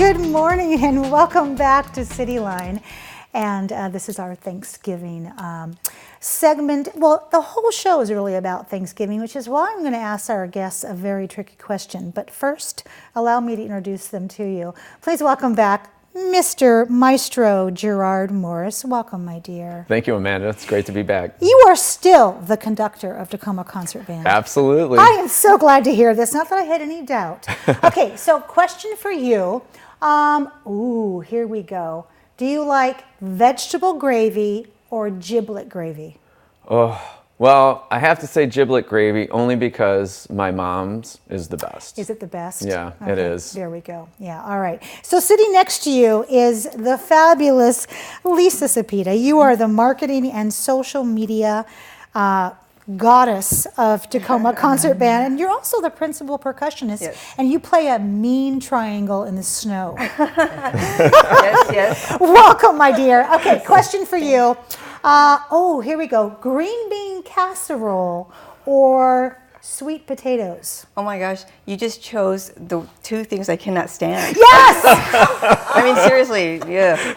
Good morning and welcome back to CityLine. And this is our Thanksgiving segment. Well, the whole show is really about Thanksgiving, which is why I'm going to ask our guests a very tricky question. But first, allow me to introduce them to you. Please welcome back Mr. Maestro Gerard Morris. Welcome, my dear. Thank you, Amanda. It's great to be back. You are still the conductor of Tacoma Concert Band. Absolutely. I am so glad to hear this. Not that I had any doubt. Okay, so question for you. Here we go. Do you like vegetable gravy or giblet gravy? Oh, well, I have to say giblet gravy only because my mom's is the best. Is it the best? Yeah, okay, it is. There we go. Yeah, all right. So sitting next to you is the fabulous Lisa Sepideh. You are the marketing and social media goddess of Tacoma Concert Band, and you're also the principal percussionist, yes. And you play a mean triangle in the snow. Yes. Welcome, my dear. Okay, question for you. Here we go. Green bean casserole or sweet potatoes? Oh my gosh, you just chose the two things I cannot stand. Yes! I mean, seriously, yeah.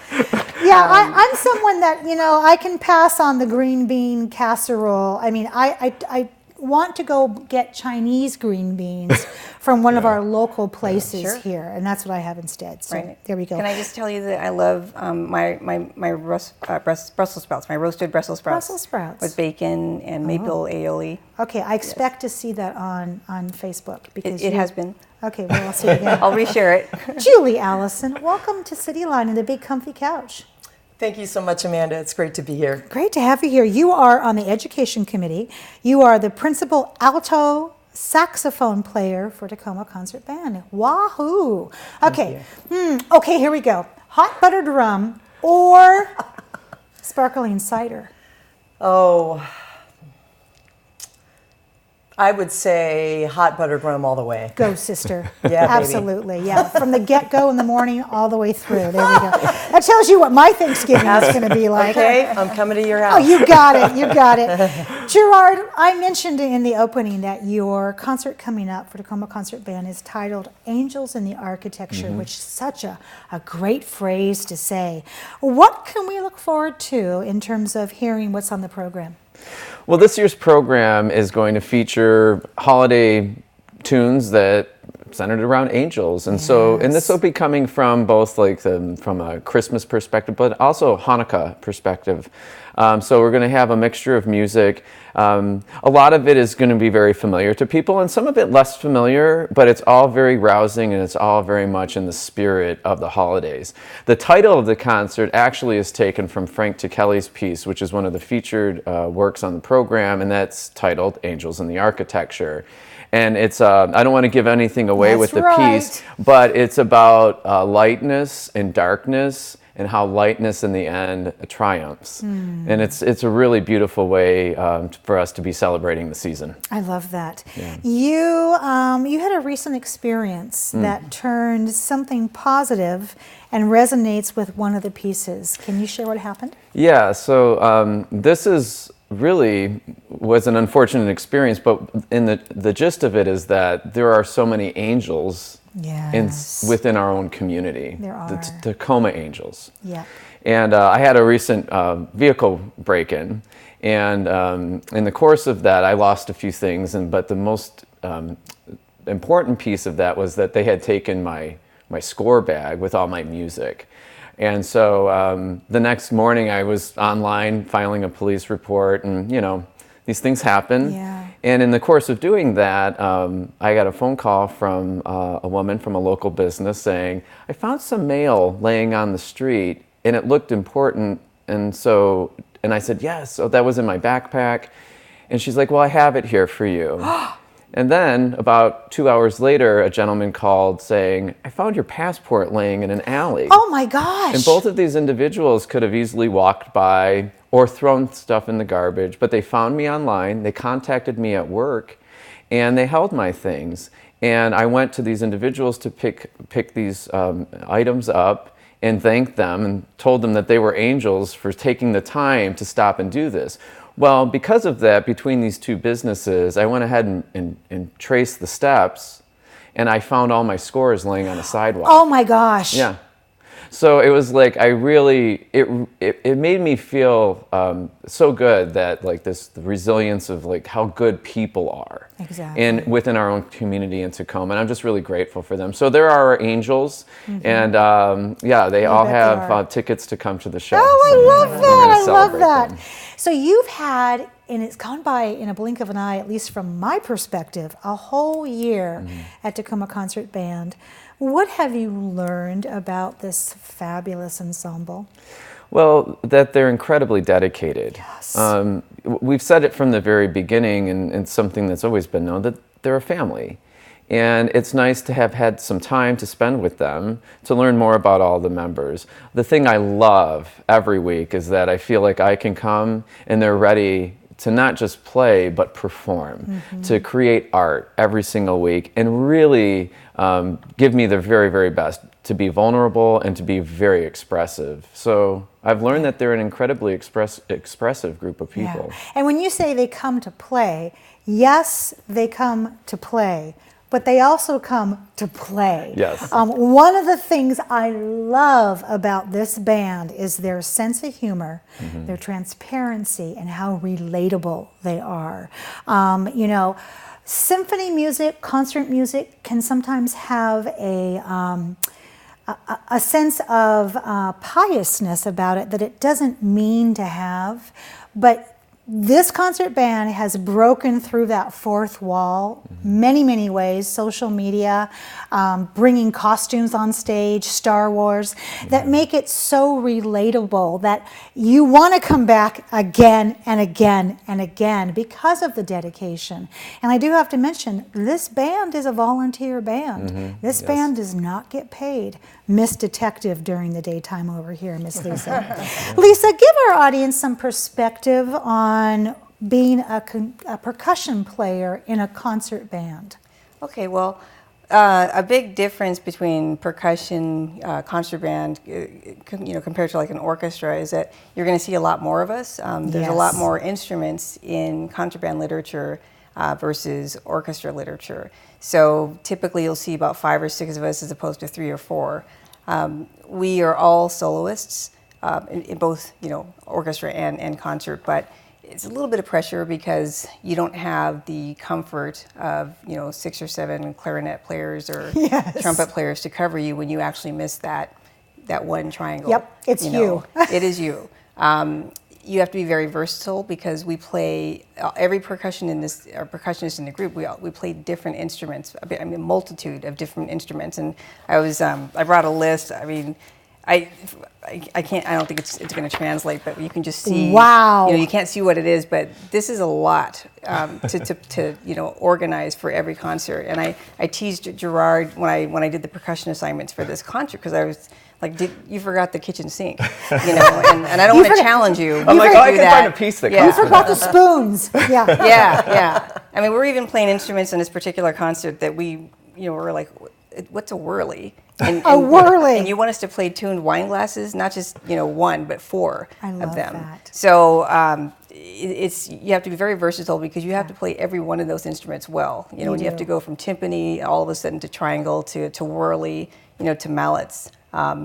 Yeah, I'm someone that, I can pass on the green bean casserole. I mean, I want to go get Chinese green beans from one of our local places here, and that's what I have instead. So there we go. Can I just tell you that I love my Brussels sprouts, my roasted Brussels sprouts. Brussels sprouts. With bacon and maple aioli. Okay, I expect to see that on Facebook. Because It has been. Okay, well, I'll see it again. I'll reshare it. Julie Allison, welcome to CityLine and the big comfy couch. Thank you so much, Amanda. It's great to be here. Great to have you here. You are on the education committee. You are the principal alto saxophone player for Tacoma Concert Band. Wahoo! Okay, okay, here we go. Hot buttered rum or sparkling cider? Oh, I would say hot buttered rum all the way. Go, sister. Yeah, absolutely. Baby. Yeah, from the get-go in the morning all the way through. There we go. That tells you what my Thanksgiving is going to be like. Okay, I'm coming to your house. Oh, you got it. You got it. Gerard, I mentioned in the opening that your concert coming up for Tacoma Concert Band is titled Angels in the Architecture, which is such a great phrase to say. What can we look forward to in terms of hearing what's on the program? Well, this year's program is going to feature holiday tunes that centered around angels, and this will be coming from both from a Christmas perspective, but also Hanukkah perspective. So we're going to have a mixture of music. A lot of it is going to be very familiar to people, and some of it less familiar, but it's all very rousing, and it's all very much in the spirit of the holidays. The title of the concert actually is taken from Frank Kelly's piece, which is one of the featured works on the program, and that's titled Angels in the Architecture. And it's, I don't want to give anything away with the piece, but it's about lightness and darkness and how lightness in the end triumphs. And it's a really beautiful way for us to be celebrating the season. I love that. Yeah. You had a recent experience that turned something positive and resonates with one of the pieces. Can you share what happened? Yeah, so this was an unfortunate experience, but in the gist of it is that there are so many angels within our own community. There are. The Tacoma Angels. Yeah. And I had a recent vehicle break-in, and in the course of that, I lost a few things. But the most important piece of that was that they had taken my score bag with all my music. And so the next morning I was online filing a police report, and these things happen. Yeah. And in the course of doing that, I got a phone call from a woman from a local business saying, I found some mail laying on the street and it looked important. And I said, yes, so that was in my backpack. And she's like, well, I have it here for you. And then about 2 hours later, a gentleman called saying, I found your passport laying in an alley. Oh my gosh. And both of these individuals could have easily walked by or thrown stuff in the garbage, but they found me online, they contacted me at work, and they held my things. And I went to these individuals to pick these items up and thanked them and told them that they were angels for taking the time to stop and do this. Well, because of that, between these two businesses, I went ahead and traced the steps and I found all my scores laying on a sidewalk. Oh my gosh. Yeah. So it was like it made me feel so good that like the resilience of like how good people are. Exactly. And within our own community in Tacoma, and I'm just really grateful for them. So there are our angels, and they all bet they have are. tickets to come to the show. Oh, So I love we're that. gonna I love celebrate that. them. So you've had, and it's gone by in a blink of an eye, at least from my perspective, a whole year at Tacoma Concert Band. What have you learned about this fabulous ensemble? Well, that they're incredibly dedicated. Yes. We've said it from the very beginning, and something that's always been known, that they're a family. And it's nice to have had some time to spend with them, to learn more about all the members. The thing I love every week is that I feel like I can come and they're ready to not just play, but perform, to create art every single week, and really give me their very, very best, to be vulnerable and to be very expressive. So I've learned that they're an incredibly expressive group of people. Yeah. And when you say they come to play, yes, they come to play, but they also come to play. Yes. One of the things I love about this band is their sense of humor, their transparency, and how relatable they are. Symphony music, concert music can sometimes have a sense of piousness about it that it doesn't mean to have, but this concert band has broken through that fourth wall many, many ways. Social media, bringing costumes on stage, Star Wars, that make it so relatable that you want to come back again and again and again because of the dedication. And I do have to mention, this band is a volunteer band. This band does not get paid. Miss Detective during the daytime over here, Miss Lisa. Lisa, give our audience some perspective on being a percussion player in a concert band. Okay, well, a big difference between percussion, concert band, compared to like an orchestra, is that you're going to see a lot more of us. There's a lot Yes. more instruments in concert band literature versus orchestra literature. So typically you'll see about 5 or 6 of us as opposed to 3 or 4. We are all soloists in both, orchestra and concert, but it's a little bit of pressure because you don't have the comfort of 6 or 7 clarinet players or Yes. trumpet players to cover you when you actually miss that one triangle. Yep, it's you. It is you. You have to be very versatile because we play every percussionist in the group. We play different instruments. A multitude of different instruments. And I brought a list. I mean, I can't. I don't think it's going to translate, but you can just see. Wow. You can't see what it is, but this is a lot to organize for every concert. And I teased Gerard when I did the percussion assignments for this concert because I was like, you forgot the kitchen sink, and I don't want to challenge you. I'm like, I do can that. find a piece that Yeah. You forgot the spoons. Yeah. Yeah. I mean, we're even playing instruments in this particular concert that we, were like, what's a whirly? And, A whirly. And you want us to play tuned wine glasses, not just 1, but 4 I love of them. that. So you have to be very versatile because you have to play every one of those instruments well. And you have to go from timpani all of a sudden to triangle to whirly, to mallets.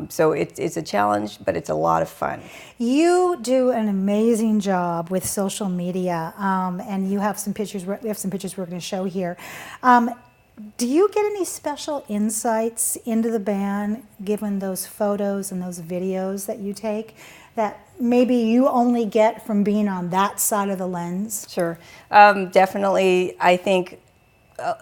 So it's a challenge, but it's a lot of fun. You do an amazing job with social media, and you have some pictures. We have some pictures we're going to show here. Do you get any special insights into the band, given those photos and those videos that you take, that maybe you only get from being on that side of the lens? Sure. Definitely, I think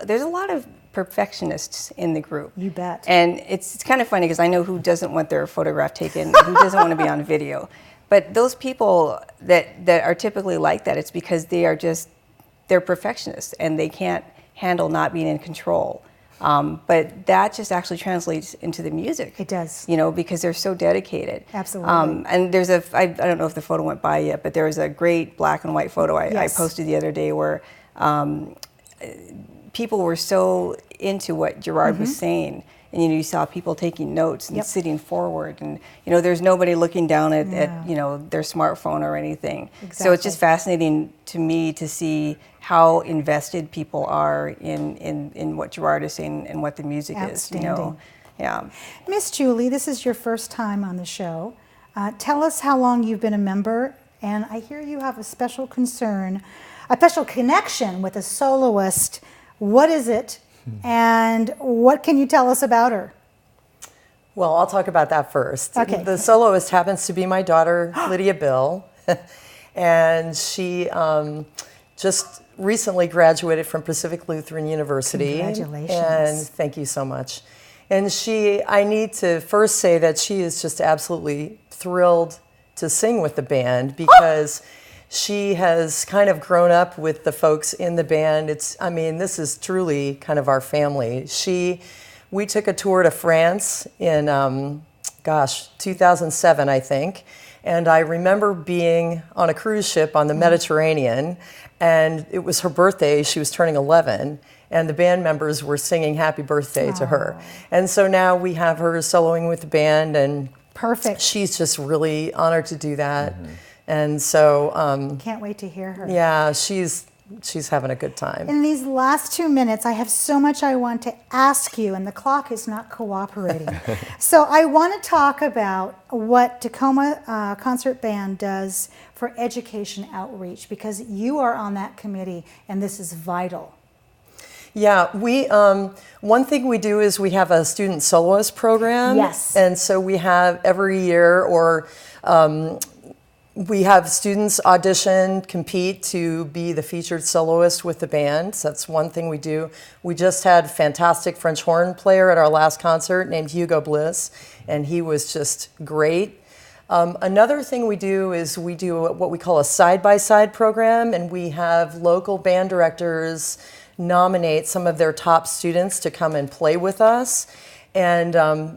there's a lot of perfectionists in the group. You bet. And it's kind of funny because I know who doesn't want their photograph taken, who doesn't want to be on video. But those people that are typically like that, it's because they're perfectionists and they can't handle not being in control. But that just actually translates into the music. It does. Because they're so dedicated. Absolutely. And there's I don't know if the photo went by yet, but there was a great black and white photo I posted the other day where people were so into what Gerard was saying. and you saw people taking notes and Yep. sitting forward, and there's nobody looking down at their smartphone or anything. So it's Exactly. just fascinating to me to see how invested people are in what Gerard is saying and what the music is. Outstanding. Yeah. Miss Julie, this is your first time on the show. Tell us how long you've been a member, and I hear you have a special connection with a soloist. What is it, and what can you tell us about her? Well, I'll talk about that first. Okay. The soloist happens to be my daughter, Lydia Bill, and she just recently graduated from Pacific Lutheran University. Congratulations. And thank you so much. And I need to first say that she is just absolutely thrilled to sing with the band because she has kind of grown up with the folks in the band. This is truly kind of our family. We took a tour to France in, 2007, I think. And I remember being on a cruise ship on the Mediterranean, and it was her birthday. She was turning 11. And the band members were singing happy birthday to her. And so now we have her soloing with the band, and Perfect. she's just really honored to do that. And so, Can't wait to hear her. yeah, she's having a good time. In these last 2 minutes, I have so much I want to ask you, and the clock is not cooperating. So I want to talk about what Tacoma Concert Band does for education outreach, because you are on that committee, and this is vital. Yeah, one thing we do is we have a student soloist program. Yes. And so we have every year, we have students audition, compete to be the featured soloist with the band. So that's one thing we do. We just had a fantastic French horn player at our last concert named Hugo Bliss, and he was just great. Another thing we do is we do what we call a side-by-side program, and we have local band directors nominate some of their top students to come and play with us. And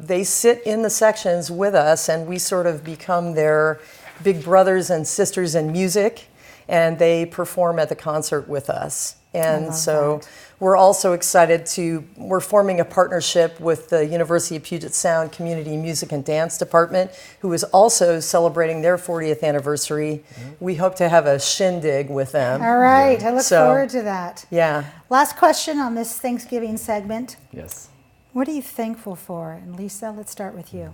they sit in the sections with us, and we sort of become their big brothers and sisters in music, and they perform at the concert with us. And so we're also excited we're forming a partnership with the University of Puget Sound Community Music and Dance Department, who is also celebrating their 40th anniversary. We hope to have a shindig with them. All right, I look So- forward to that. Yeah. Last question on this Thanksgiving segment. Yes. What are you thankful for? And Lisa, let's start with you.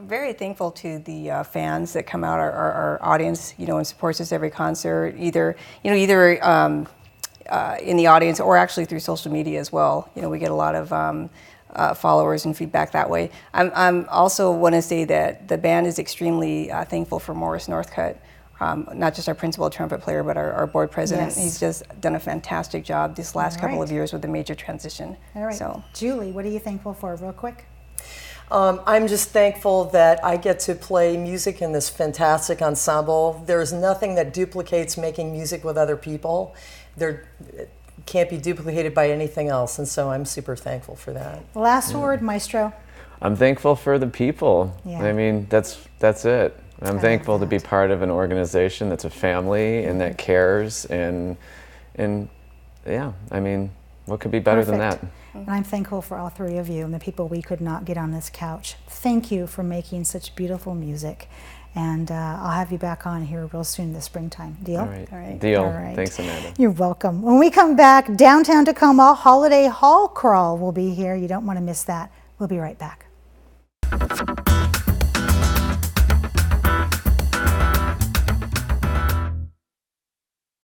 Very thankful to the fans that come out, our audience, and supports us every concert, either in the audience or actually through social media as well. We get a lot of followers and feedback that way. I'm also want to say that the band is extremely thankful for Morris Northcutt, not just our principal trumpet player, but our board president. Yes. He's just done a fantastic job this last couple of right. years with the major transition. All right. So. Julie, what are you thankful for, real quick? I'm just thankful that I get to play music in this fantastic ensemble. There's nothing that duplicates making music with other people. It can't be duplicated by anything else, and so I'm super thankful for that. Last word, Maestro. I'm thankful for the people. Yeah. I mean, that's it. I'm thankful to be part of an organization that's a family and that cares, and yeah, I mean, what could be better than that? Perfect. And I'm thankful for all three of you and the people we could not get on this couch. Thank you for making such beautiful music. And I'll have you back on here real soon this springtime. Deal? All right. All right. Deal. All right. Thanks, Amanda. You're welcome. When we come back, downtown Tacoma Holiday Hall Crawl will be here. You don't want to miss that. We'll be right back.